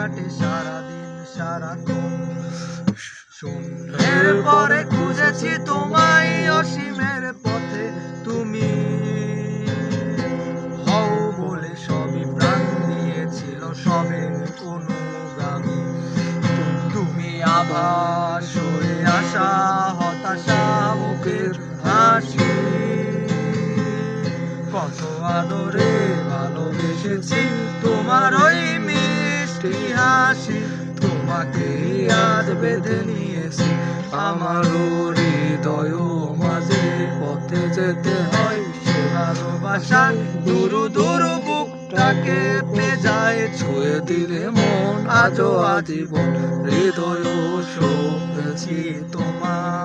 কাটে সারাদিন সারাক্ষণ। শূন্যের পরে খুঁজেছি তোমায় অসীমের পথে, তুমি হও বলে সবই প্রাণ দিয়েছিল সবে অনুগামী। তুমি আভাস হয়ে আসা হতাশা মুখের হাসি, কত আদরে ভালোবেসেছি তোমার ওই মিষ্টি হাসি। তোমাকে আজ বেঁধে নিয়েছি আমার হৃদয় মাঝে, পথে যেতে হয় সে ভালোবাসা দূর দূর বুকটাকে পেঁচায়। ছুঁয়ে দিলে মন আজও আজীবন হৃদয় সপেছি তোমার।